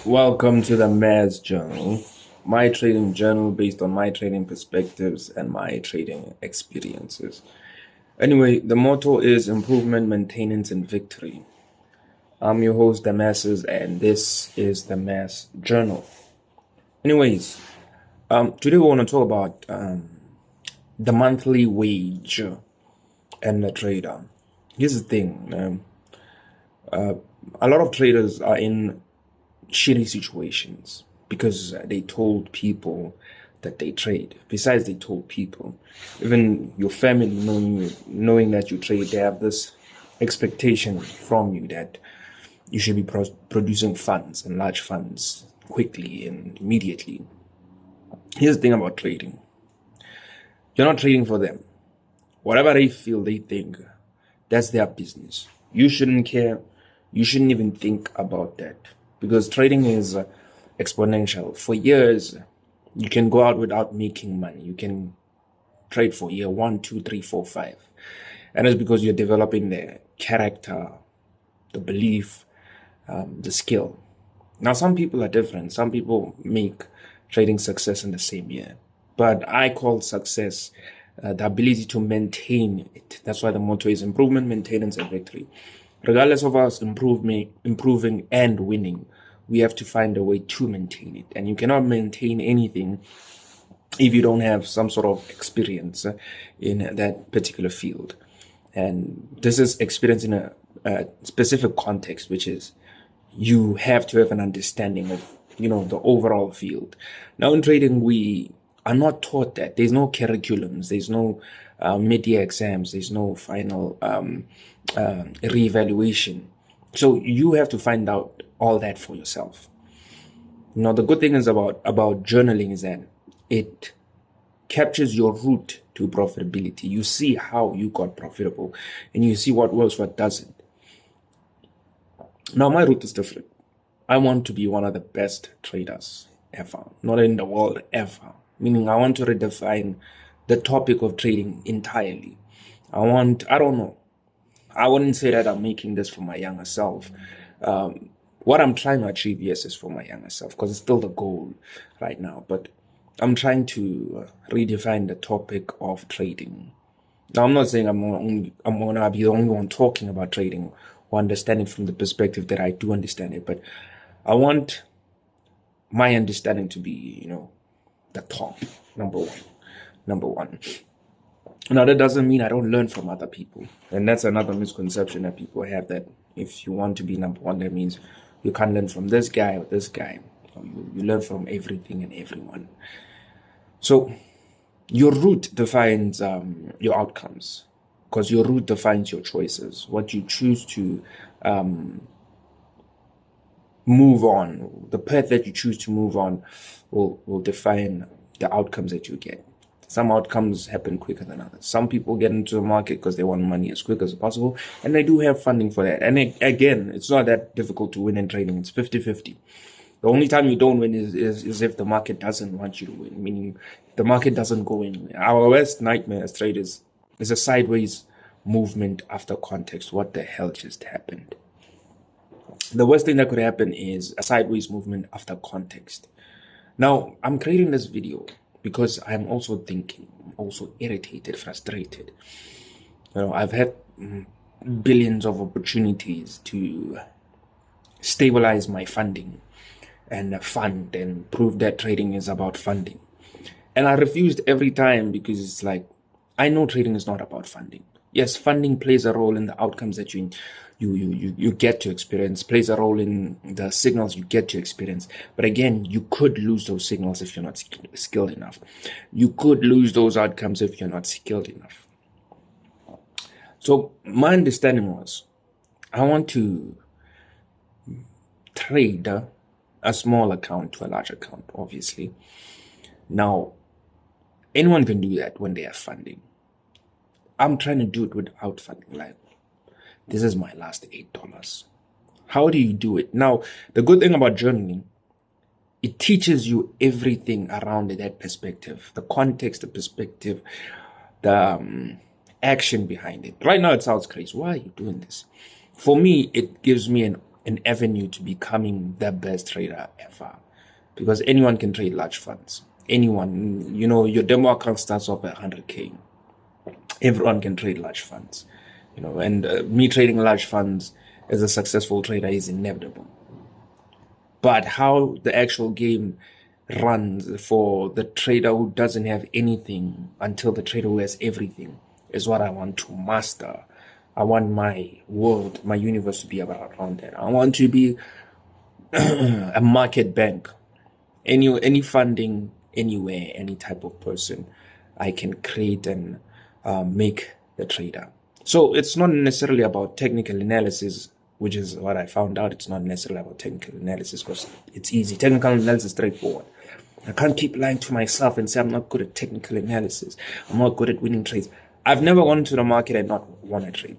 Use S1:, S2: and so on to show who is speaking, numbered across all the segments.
S1: Welcome to the Mass Journal, my trading journal based on my trading perspectives and my trading experiences. Anyway, the motto is improvement, maintenance, and victory. I'm your host, The Masses, and this is the Mass Journal. Anyways, today we want to talk about the monthly wage and the trader. Here's the thing: a lot of traders are in shitty situations because they told people that they trade. Besides, they told people, even your family knowing that you trade, they have this expectation from you that you should be producing funds and large funds quickly and immediately. Here's the thing about trading: you're not trading for them. Whatever they feel, they think, that's their business. You shouldn't care. You shouldn't even think about that, because trading is exponential. For years, you can go out without making money. You can trade for year 1, 2, 3, 4, 5. And it's because you're developing the character, the belief, the skill. Now, some people are different. Some people make trading success in the same year. But I call success the ability to maintain it. That's why the motto is improvement, maintenance, and victory. Regardless of us improving and winning, we have to find a way to maintain it. And you cannot maintain anything if you don't have some sort of experience in that particular field. And this is experience in a specific context, which is you have to have an understanding of, the overall field. Now in trading, we are not taught that. There's no curriculums. There's no mid-year exams. There's no final reevaluation. So you have to find out all that for yourself. Now, the good thing is about journaling is that it captures your route to profitability. You see how you got profitable, and you see what works, what doesn't. Now, my route is different. I want to be one of the best traders ever, not in the world ever. Meaning, I want to redefine the topic of trading entirely. I don't know. I wouldn't say that I'm making this for my younger self. What I'm trying to achieve, yes, is for my younger self, because it's still the goal right now. But I'm trying to redefine the topic of trading. Now, I'm not saying I'm gonna be the only one talking about trading or understanding from the perspective that I do understand it, but I want my understanding to be, the top, number one. Now, that doesn't mean I don't learn from other people. And that's another misconception that people have, that if you want to be number one, that means you can't learn from this guy or this guy. You learn from everything and everyone. So your route defines your outcomes, because your route defines your choices. What you choose to move on, the path that you choose to move on will define the outcomes that you get. Some outcomes happen quicker than others. Some people get into the market because they want money as quick as possible, and they do have funding for that. And again, it's not that difficult to win in trading. It's 50-50. The only time you don't win is if the market doesn't want you to win, meaning the market doesn't go in. Our worst nightmare as traders is a sideways movement after context. What the hell just happened? The worst thing that could happen is a sideways movement after context. Now, I'm creating this video because I'm also thinking, also irritated, frustrated. I've had billions of opportunities to stabilize my funding and fund and prove that trading is about funding. And I refused every time, because it's like, I know trading is not about funding. Yes, funding plays a role in the outcomes that you get to experience, plays a role in the signals you get to experience. But again, you could lose those signals if you're not skilled enough. You could lose those outcomes if you're not skilled enough. So my understanding was, I want to trade a small account to a large account, obviously. Now, anyone can do that when they have funding. I'm trying to do it without funding. Like, this is my last $8. How do you do it? Now, the good thing about journaling, it teaches you everything around that perspective, the context, the perspective, the action behind it. Right now, it sounds crazy. Why are you doing this? For me, it gives me an an avenue to becoming the best trader ever, because anyone can trade large funds. Anyone, your demo account starts off at 100K. Everyone can trade large funds, and me trading large funds as a successful trader is inevitable. But how the actual game runs for the trader who doesn't have anything until the trader who has everything is what I want to master. I want my world, my universe to be around that. I want to be a market bank. Any funding, anywhere, any type of person, I can create and make the trader. So it's not necessarily about technical analysis, which is what I found out. It's not necessarily about technical analysis because it's easy. Technical analysis is straightforward. I can't keep lying to myself and say I'm not good at technical analysis. I'm not good at winning trades. I've never gone to the market and not won a trade.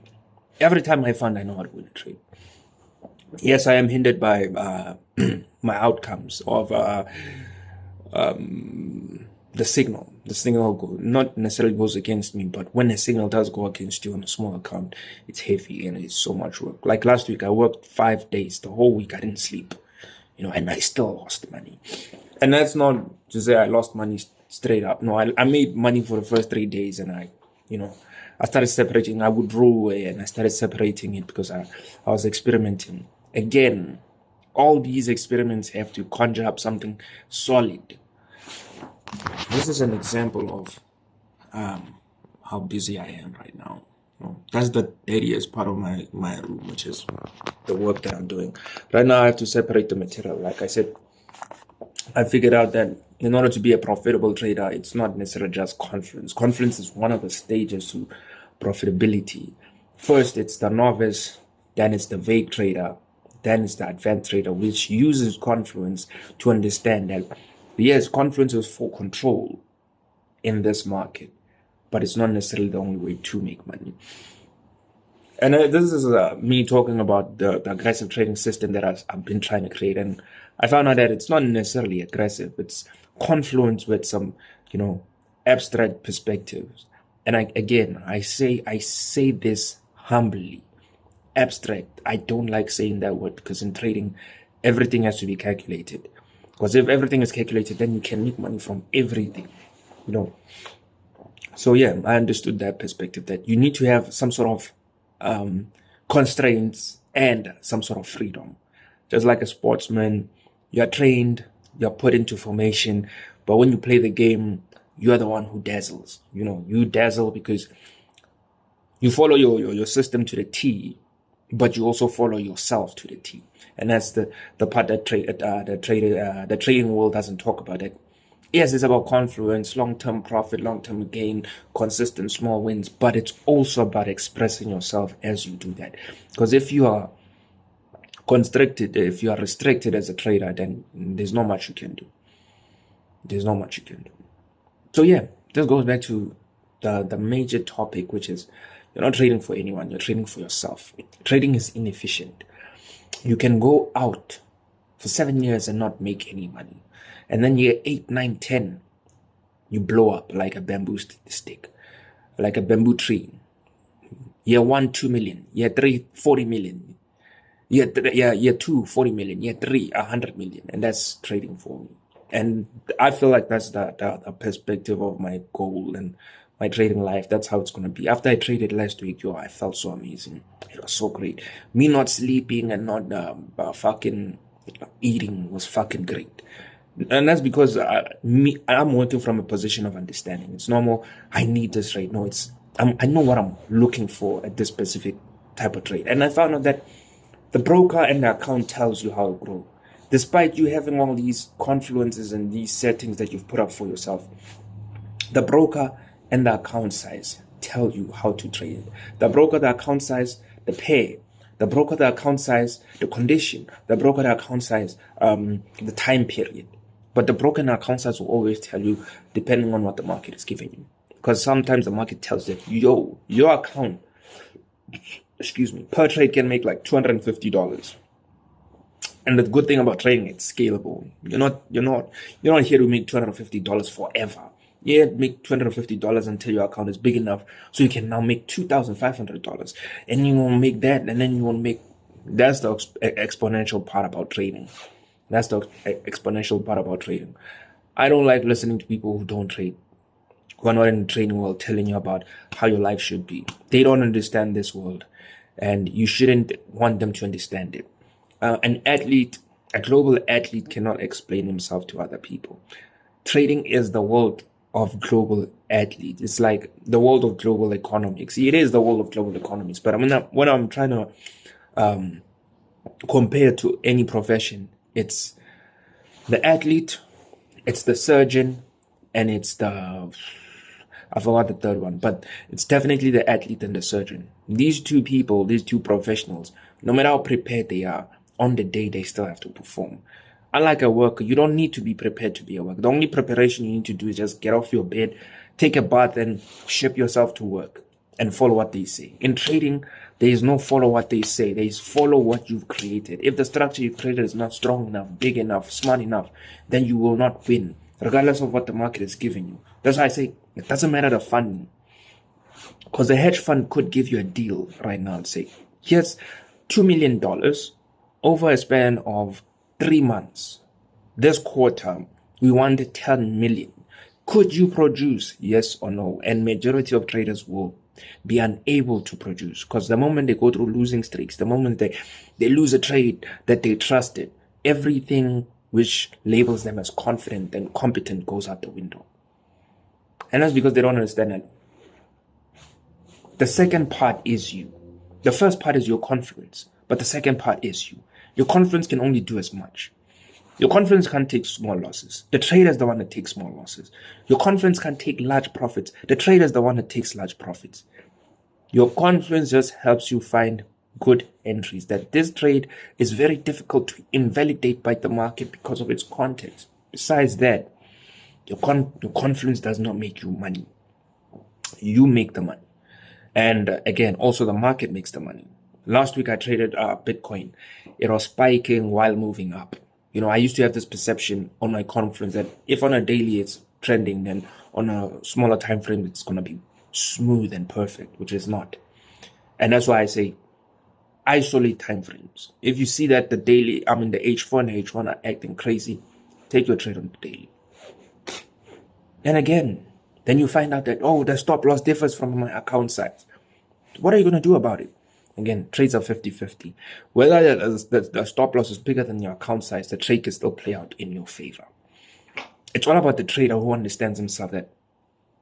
S1: Every time I fund, I know how to win a trade. Yes, I am hindered by my outcomes of the signal. The signal not necessarily goes against me, but when a signal does go against you on a small account, it's heavy and it's so much work. Like last week, I worked 5 days. The whole week, I didn't sleep, and I still lost money. And that's not to say I lost money straight up. No, I made money for the first 3 days, and I started separating. I would roll away, and I started separating it because I was experimenting. Again, all these experiments have to conjure up something solid. This is an example of how busy I am right now. That's the dirtiest part of my room, which is the work that I'm doing. Right now, I have to separate the material. Like I said, I figured out that in order to be a profitable trader, it's not necessarily just Confluence. Confluence is one of the stages to profitability. First, it's the novice, then it's the vague trader, then it's the advanced trader, which uses Confluence to understand that, yes, Confluence is for control in this market, but it's not necessarily the only way to make money. And this is me talking about the aggressive trading system that I've been trying to create. And I found out that it's not necessarily aggressive. It's Confluence with some, abstract perspectives. And I say this humbly. Abstract. I don't like saying that word because in trading, everything has to be calculated. Because if everything is calculated, then you can make money from everything, So yeah, I understood that perspective, that you need to have some sort of constraints and some sort of freedom. Just like a sportsman, you're trained, you're put into formation, but when you play the game, you're the one who dazzles. You dazzle because you follow your system to the T, but you also follow yourself to the T. And that's the part that the trading world doesn't talk about it. Yes, it's about confluence, long-term profit, long-term gain, consistent small wins, but it's also about expressing yourself as you do that. Because if you are constricted, if you are restricted as a trader, then there's not much you can do. There's not much you can do. So yeah, this goes back to the major topic, which is you're not trading for anyone, you're trading for yourself. Trading is inefficient. You can go out for 7 years and not make any money. And then year 8, 9, 10, you blow up like a bamboo stick, like a bamboo tree. Year 1, 2 million. Year 3, 40 million. Year 2, 40 million. Year 3, 100 million. And that's trading for me. And I feel like that's the perspective of my goal and my trading life. That's how it's going to be. After I traded last week, I felt so amazing. It was so great. Me not sleeping and not fucking eating was fucking great. And that's because I'm working from a position of understanding. It's normal. I need this trade. No, I know what I'm looking for at this specific type of trade. And I found out that the broker and the account tells you how to grow. Despite you having all these confluences and these settings that you've put up for yourself, the broker and the account size tell you how to trade it. The broker, the account size, the pair. The broker, the account size, the condition. The broker, the account size, the time period. But the broker and the account size will always tell you, depending on what the market is giving you. Because sometimes the market tells that, your account, per trade can make like $250. And the good thing about trading, it's scalable. You're not here to make $250 forever. Yeah, make $250 until your account is big enough so you can now make $2,500. And you won't make that, and then you won't make That's the exponential part about trading. That's the exponential part about trading. I don't like listening to people who don't trade, who are not in the trading world, telling you about how your life should be. They don't understand this world, and you shouldn't want them to understand it. An athlete, a global athlete, cannot explain himself to other people. Trading is the world of global athletes. It's like the world of global economics. It is the world of global economics. But I mean, when I'm trying to compare to any profession, it's the athlete, it's the surgeon, and it's the, I forgot the third one, but it's definitely the athlete and the surgeon. These two people, these two professionals, no matter how prepared they are, on the day they still have to perform. Unlike a worker, you don't need to be prepared to be a worker. The only preparation you need to do is just get off your bed, take a bath, and ship yourself to work and follow what they say. In trading, there is no follow what they say. There is follow what you've created. If the structure you've created is not strong enough, big enough, smart enough, then you will not win, regardless of what the market is giving you. That's why I say it doesn't matter the funding. Because a hedge fund could give you a deal right now and say, here's $2 million over a span of 3 months. This quarter, we want 10 million. Could you produce? Yes or no? And majority of traders will be unable to produce, because the moment they go through losing streaks, the moment they lose a trade that they trusted, everything which labels them as confident and competent goes out the window. And that's because they don't understand it. The second part is you. The first part is your confidence, but the second part is you. Your confidence can only do as much. Your confidence can't take small losses. The trader is the one that takes small losses. Your confidence can't take large profits. The trader is the one that takes large profits. Your confidence just helps you find good entries. That this trade is very difficult to invalidate by the market because of its context. Besides that, your confidence does not make you money. You make the money. And again, also the market makes the money. Last week I traded Bitcoin. It was spiking while moving up. You know, I used to have this perception on my Confluence that if on a daily it's trending, then on a smaller time frame it's going to be smooth and perfect, which is not. And that's why I say isolate time frames. If you see that the daily, the H4 and the H1 are acting crazy, take your trade on the daily. And again, then you find out that, oh, the stop loss differs from my account size. What are you going to do about it? Again, trades are 50-50. Whether the stop loss is bigger than your account size, the trade can still play out in your favor. It's all about the trader who understands himself that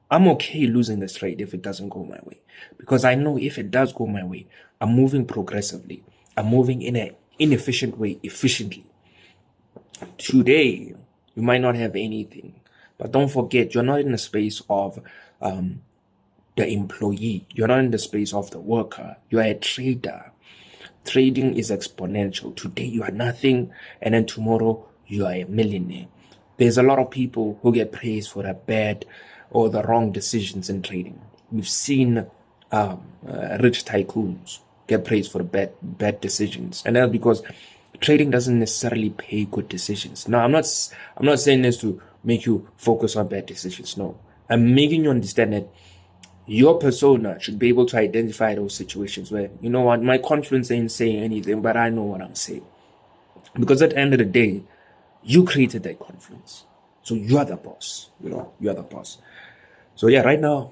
S1: I'm okay losing this trade if it doesn't go my way. Because I know if it does go my way, I'm moving progressively. I'm moving in an inefficient way, efficiently. Today, you might not have anything. But don't forget, you're not in the space of the employee. You're not in the space of the worker. You are a trader. Trading is exponential. Today you are nothing, and then tomorrow you are a millionaire. There's a lot of people who get praised for the bad or the wrong decisions in trading. We've seen rich tycoons get praised for the bad decisions, and that's because trading doesn't necessarily pay good decisions. Now, I'm not saying this to make you focus on bad decisions. No, I'm making you understand that your persona should be able to identify those situations where, you know what, my confidence ain't saying anything, but I know what I'm saying. Because at the end of the day, you created that confidence. So you are the boss. You know, you are the boss. So yeah, right now,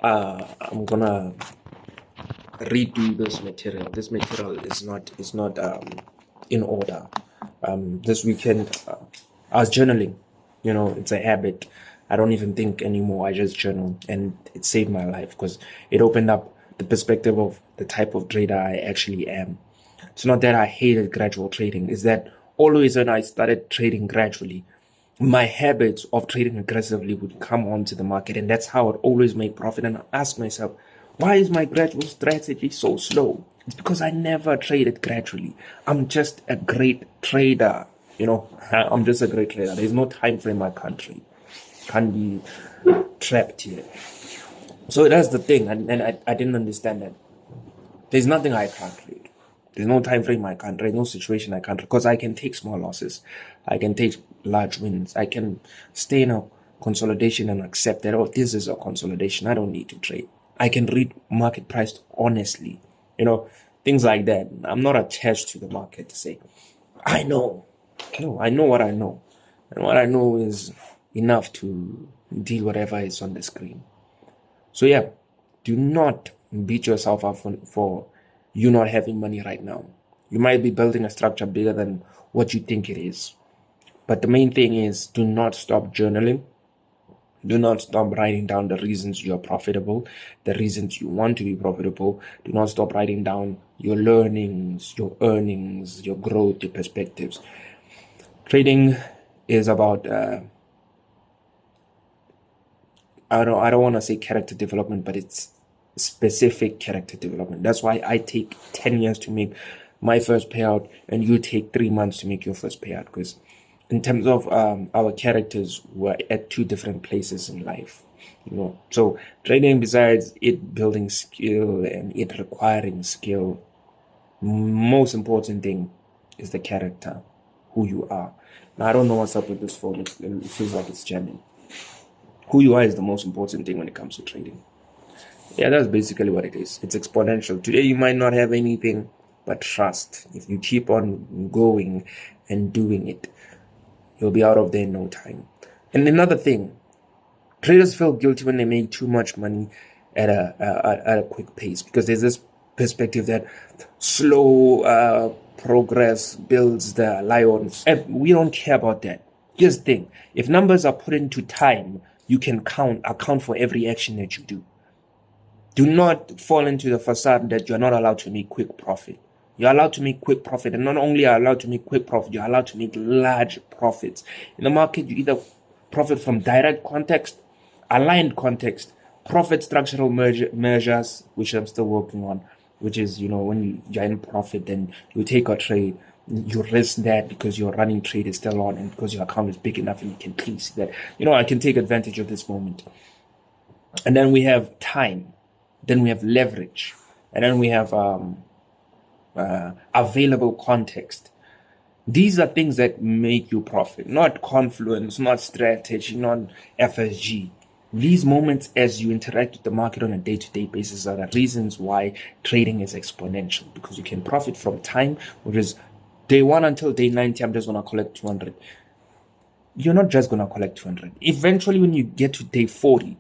S1: I'm gonna redo this material. This material is not in order. This weekend, I was journaling. You know, it's a habit. I don't even think anymore. I just journal, and it saved my life because it opened up the perspective of the type of trader I actually am. It's not that I hated gradual trading. It's that always when I started trading gradually, my habits of trading aggressively would come onto the market, and that's how I'd always make profit. And I ask myself, why is my gradual strategy so slow? It's because I never traded gradually. I'm just a great trader. You know, I'm just a great trader. There's no time frame I can't trade. Can't be trapped here. So that's the thing, and I didn't understand that. There's nothing I can't trade. There's no time frame I can't trade, no situation I can't trade, because I can take small losses. I can take large wins. I can stay in a consolidation and accept that, oh, this is a consolidation. I don't need to trade. I can read market price honestly. You know, things like that. I'm not attached to the market to say, I know. No, I know what I know. And what I know is enough to deal whatever is on the screen. So yeah, do not beat yourself up for you not having money right now. You might be building a structure bigger than what you think it is. But the main thing is, do not stop journaling. Do not stop writing down the reasons you're profitable, the reasons you want to be profitable. Do not stop writing down your learnings, your earnings, your growth, your perspectives. Trading is about I don't want to say character development, but it's specific character development. That's why I take 10 years to make my first payout, and you take 3 months to make your first payout. Because in terms of our characters, we're at 2 different places in life. So trading, besides it building skill and it requiring skill, most important thing is the character, who you are. Now, I don't know what's up with this phone. It feels like it's jamming. Who you are is the most important thing when it comes to trading. Yeah, that's basically what it is. It's exponential. Today you might not have anything, but trust. If you keep on going and doing it, you'll be out of there in no time. And another thing, traders feel guilty when they make too much money at a quick pace, because there's this perspective that slow progress builds the lion. And we don't care about that. Here's the thing. If numbers are put into time, you can account for every action that you do. Do not fall into the facade that you're not allowed to make quick profit. You're allowed to make quick profit, and not only are you allowed to make quick profit, you're allowed to make large profits. In the market, you either profit from direct context, aligned context, profit structural measures, which I'm still working on, which is, when you're in profit, then you take a trade, you risk that because your running trade is still on, and because your account is big enough and you can clearly see that, I can take advantage of this moment. And then we have time. Then we have leverage. And then we have available context. These are things that make you profit, not Confluence, not strategy, not FSG. These moments as you interact with the market on a day-to-day basis are the reasons why trading is exponential, because you can profit from time, which is day 1 until day 90, I'm just going to collect 200. You're not just going to collect 200. Eventually, when you get to day 40,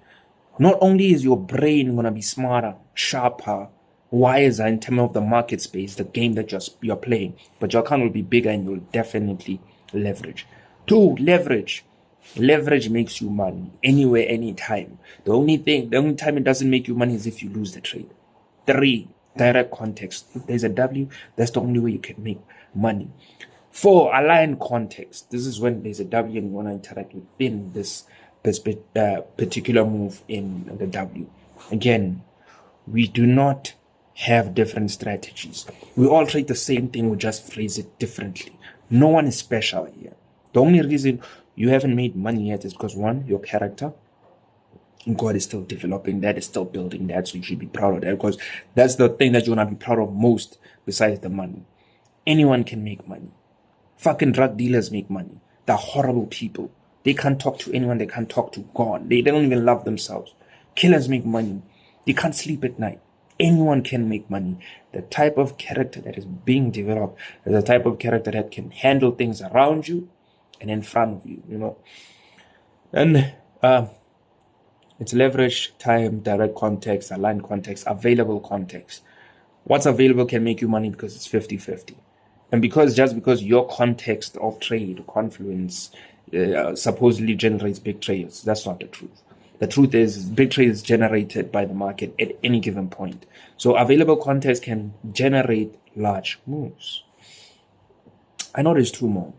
S1: not only is your brain going to be smarter, sharper, wiser in terms of the market space, the game that you're playing, but your account will be bigger and you'll definitely leverage. 2, leverage. Leverage makes you money anywhere, anytime. The only time it doesn't make you money is if you lose the trade. 3, direct context. If there's a W, that's the only way you can make money. 4, aligned context. This is when there's a W and you want to interact within this particular move in the W. Again, we do not have different strategies. We all trade the same thing, we just phrase it differently. No one is special here. The only reason you haven't made money yet is because, 1, your character, God is still developing that, is still building that, so you should be proud of that, because that's the thing that you want to be proud of most besides the money. Anyone can make money. Fucking drug dealers make money. They're horrible people. They can't talk to anyone. They can't talk to God. They don't even love themselves. Killers make money. They can't sleep at night. Anyone can make money. The type of character that is being developed is the type of character that can handle things around you and in front of you, And it's leverage, time, direct context, aligned context, available context. What's available can make you money because it's 50-50. And because your context of trade, Confluence, supposedly generates big trades, that's not the truth. The truth is, big trade is generated by the market at any given point. So available context can generate large moves. I know there's 2 more.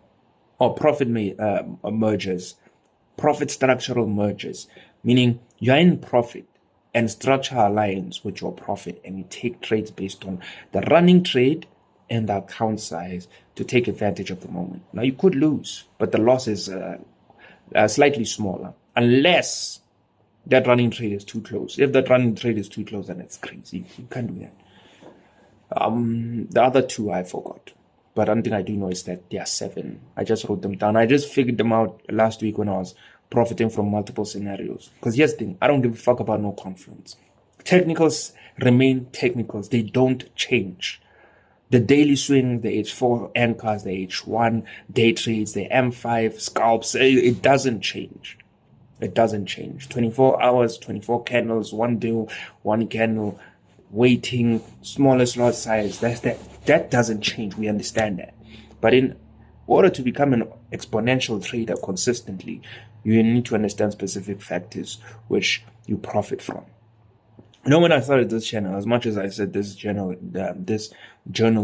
S1: Profit mergers, profit structural mergers, meaning you're in profit and structure aligns with your profit, and you take trades based on the running trade and the account size to take advantage of the moment. Now, you could lose, but the loss is slightly smaller, unless that running trade is too close. If that running trade is too close, then it's crazy. You can't do that. The other 2 I forgot, but one thing I do know is that there are 7. I just wrote them down. I just figured them out last week when I was profiting from multiple scenarios. Because here's the thing, I don't give a fuck about no Confluence. Technicals remain technicals. They don't change. The daily swing, the H4 anchors, the H1 day trades, the M5 scalps, it doesn't change. It doesn't change. 24 hours, 24 candles, one deal, one candle, waiting, smallest lot size. That doesn't change. We understand that. But in order to become an exponential trader consistently, you need to understand specific factors which you profit from. When I started this channel, as much as I said this journal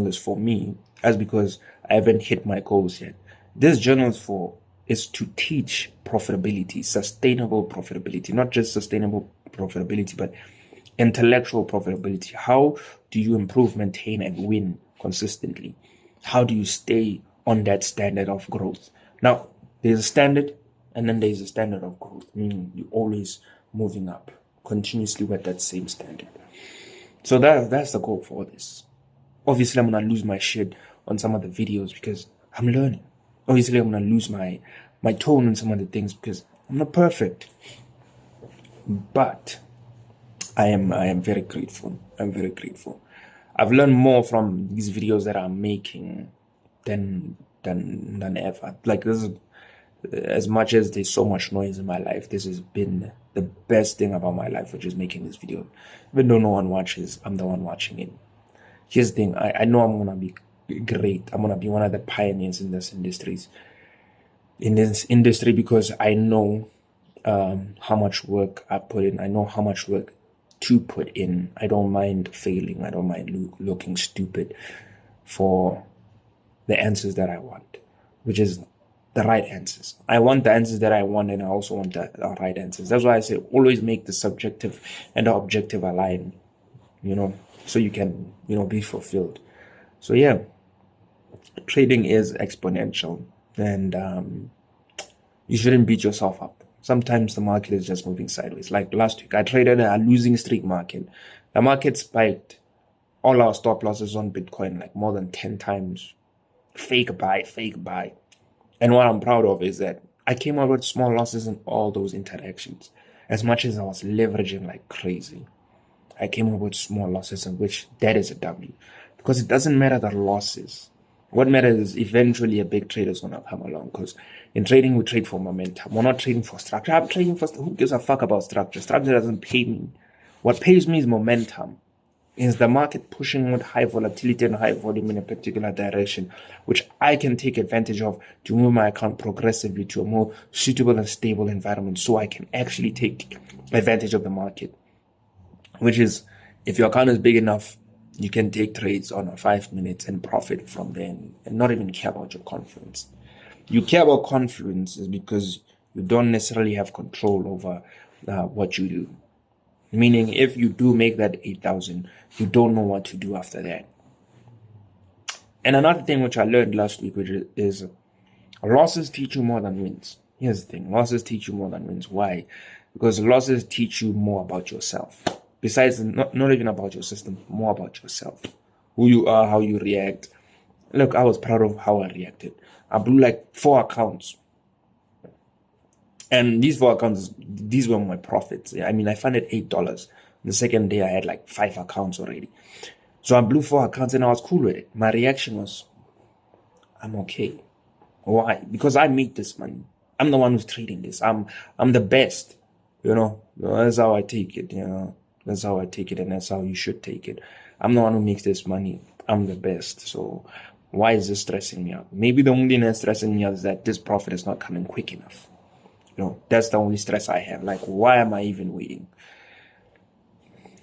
S1: is for me, that's because I haven't hit my goals yet. This journal is to teach profitability, sustainable profitability, not just sustainable profitability, but intellectual profitability. How do you improve, maintain, and win consistently? How do you stay on that standard of growth? Now, there's a standard, and then there's a standard of growth, meaning you're always moving up continuously with that same standard. So that's the goal for this. Obviously, I'm gonna lose my shit on some of the videos because I'm learning. Obviously, I'm gonna lose my tone on some of the things because I'm not perfect. But I am very grateful. I'm very grateful. I've learned more from these videos that I'm making than ever. Like, this is, as much as there's so much noise in my life, this has been the best thing about my life, which is making this video. Even though no one watches, I'm the one watching it. Here's the thing, I know I'm gonna be great. I'm gonna be one of the pioneers in this industry because I know how much work I put in. I know how much work to put in. I don't mind failing. I don't mind looking stupid for the answers that I want, which is the right answers. I want the answers that I want, and I also want the right answers. That's why I say always make the subjective and the objective align, so you can, be fulfilled. So yeah, trading is exponential, and you shouldn't beat yourself up. Sometimes the market is just moving sideways. Like last week, I traded a losing streak market. The market spiked all our stop losses on Bitcoin like more than 10 times. Fake buy. And what I'm proud of is that I came out with small losses in all those interactions. As much as I was leveraging like crazy, I came up with small losses, in which that is a W. Because it doesn't matter the losses. What matters is eventually a big trader is going to come along. Because in trading, we trade for momentum. We're not trading for structure. I'm trading for, who gives a fuck about structure? Structure doesn't pay me. What pays me is momentum. Is the market pushing with high volatility and high volume in a particular direction, which I can take advantage of to move my account progressively to a more suitable and stable environment, so I can actually take advantage of the market. Which is, if your account is big enough, you can take trades on 5 minutes and profit from there, and not even care about your Confluence. You care about Confluence is because you don't necessarily have control over what you do. Meaning, if you do make that 8,000, you don't know what to do after that. And another thing which I learned last week, which is losses teach you more than wins. Here's the thing, losses teach you more than wins. Why? Because losses teach you more about yourself. Besides, not even about your system, more about yourself. Who you are, how you react. Look, I was proud of how I reacted. I blew like 4 accounts. And these 4 accounts, these were my profits. I mean, I funded $8. The second day, I had like 5 accounts already. So I blew 4 accounts and I was cool with it. My reaction was, I'm okay. Why? Because I make this money. I'm the one who's trading this. I'm the best. That's how I take it. That's how I take it, and that's how you should take it. I'm the one who makes this money. I'm the best. So why is this stressing me out? Maybe the only thing that's stressing me out is that this profit is not coming quick enough. That's the only stress I have. Like, why am I even waiting?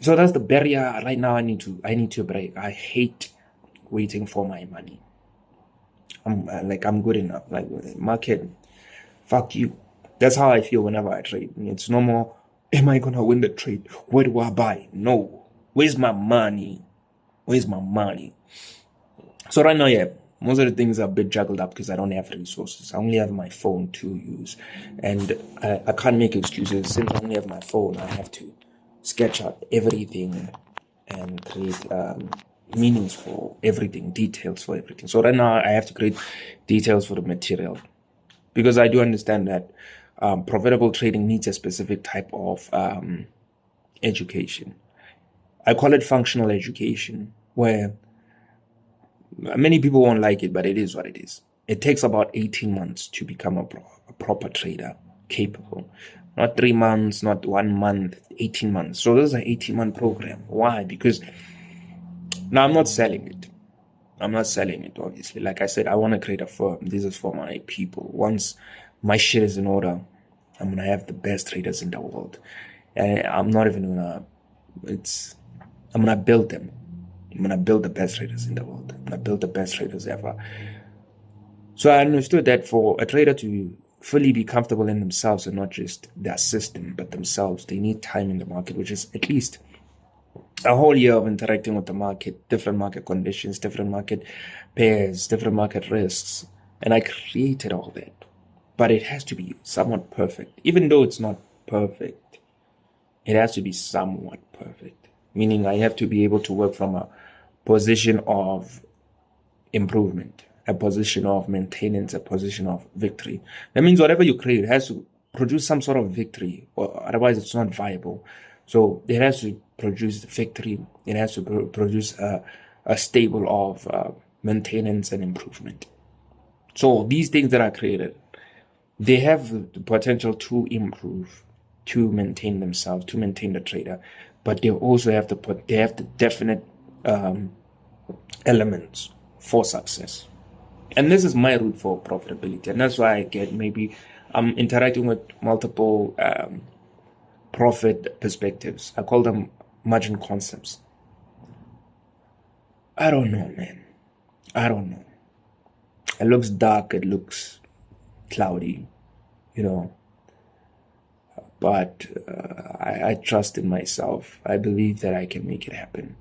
S1: So that's the barrier right now. I need to break. I hate waiting for my money. I'm good enough. Like, market, fuck you. That's how I feel whenever I trade. It's no more, am I gonna win the trade? Where do I buy? No. Where's my money? So right now, yeah, most of the things are a bit juggled up because I don't have resources. I only have my phone to use, and I can't make excuses. Since I only have my phone, I have to sketch out everything and create meanings for everything, details for everything. So right now, I have to create details for the material, because I do understand that profitable trading needs a specific type of education. I call it functional education, where Many people won't like it, but it is what it is. It takes about 18 months to become a proper trader, capable. Not 3 months, not 1 month, 18 months. So this is an 18-month program. Why? Because now I'm not selling it. I'm not selling it, obviously. Like I said, I want to create a firm. This is for my people. Once my shit is in order, I'm going to have the best traders in the world. And I'm not even going to, I'm going to build them. I'm going to build the best traders in the world. I'm going to build the best traders ever. So I understood that for a trader to fully be comfortable in themselves and not just their system, but themselves, they need time in the market, which is at least a whole year of interacting with the market, different market conditions, different market pairs, different market risks. And I created all that. But it has to be somewhat perfect. Even though it's not perfect, it has to be somewhat perfect. Meaning I have to be able to work from a position of improvement, a position of maintenance, a position of victory. That means whatever you create has to produce some sort of victory, or otherwise it's not viable. So it has to produce victory. It has to produce a stable of maintenance and improvement. So these things that are created, they have the potential to improve, to maintain themselves, to maintain the trader, but they also have the definite elements for success. And this is my route for profitability, and that's why I get maybe I'm interacting with multiple profit perspectives. I call them margin concepts. I don't know, man. I don't know. It looks dark. It looks cloudy, but I trust in myself. I believe that I can make it happen.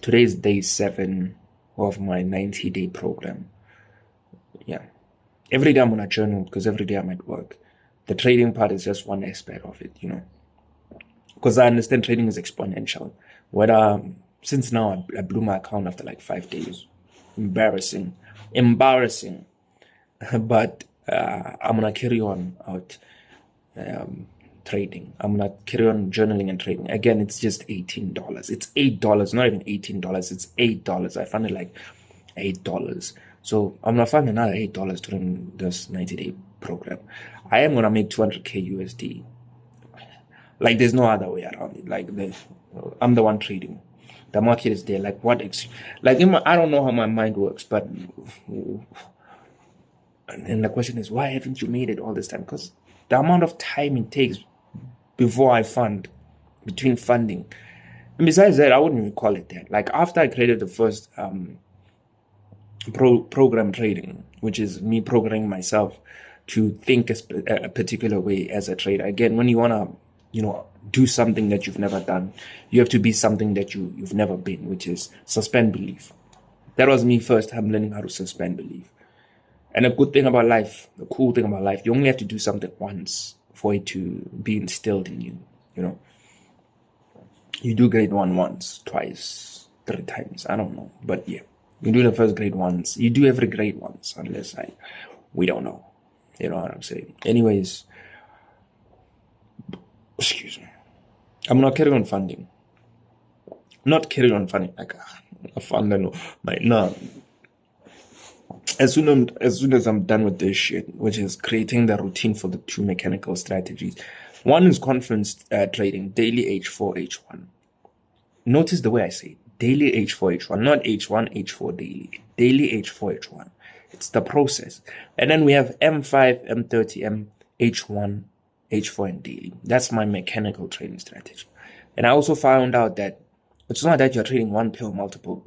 S1: Today is day 7 of my 90-day program. Yeah. Every day I'm on a journal because every day I'm at work. The trading part is just one aspect of it, because I understand trading is exponential. Since now I blew my account after like 5 days. Embarrassing. But I'm gonna carry on out trading. I'm gonna carry on journaling and trading. Again, it's just $18. It's $8, not even $18. It's $8. I found it like $8. So I'm gonna find another $8 during this 90-day program. I am gonna make 200K USD. Like there's no other way around it. Like I'm the one trading. The market is there. Like I don't know how my mind works, but and the question is, why haven't you made it all this time? Because the amount of time it takes between funding. And besides that, I wouldn't even call it that. Like after I created the first program trading, which is me programming myself to think a particular way as a trader. Again, when you want to, do something that you've never done, you have to be something that you've never been, which is suspend belief. That was me first. I'm learning how to suspend belief. And the cool thing about life, you only have to do something once for it to be instilled in you, You do grade 1 once, twice, 3 times, I don't know. But yeah, you do the first grade once. You do every grade once, unless we don't know. You know what I'm saying? Anyways, excuse me. I'm not carrying on funding. Not carrying on funding. Like, no. As soon as I'm done with this shit, which is creating the routine for the 2 mechanical strategies. One is Confluence trading, daily H4, H1. Notice the way I say it. Daily H4, H1, not H1, H4 daily. Daily H4, H1. It's the process. And then we have M5, M30, M, H1, H4 and daily. That's my mechanical trading strategy. And I also found out that it's not that you're trading one pair or multiple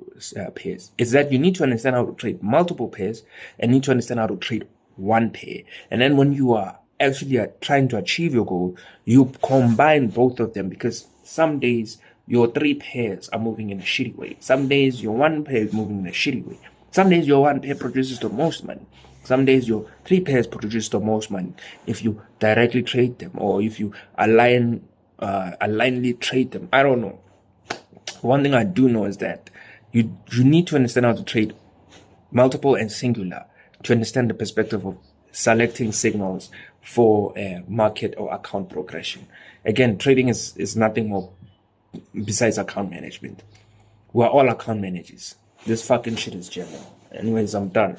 S1: pairs. It's that you need to understand how to trade multiple pairs and need to understand how to trade one pair. And then when you are actually trying to achieve your goal, you combine both of them, because some days your 3 pairs are moving in a shitty way. Some days your 1 pair is moving in a shitty way. Some days your 1 pair produces the most money. Some days your 3 pairs produce the most money if you directly trade them, or if you alignly trade them. I don't know. One thing I do know is that you need to understand how to trade multiple and singular to understand the perspective of selecting signals for market or account progression. Again, trading is nothing more besides account management. We're all account managers. This fucking shit is general. Anyways, I'm done.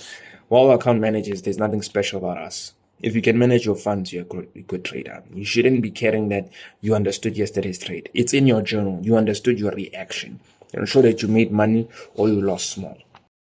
S1: We're all account managers. There's nothing special about us. If you can manage your funds, you're a good trader. You shouldn't be caring that you understood yesterday's trade. It's in your journal. You understood your reaction. It'll show that you made money or you lost small.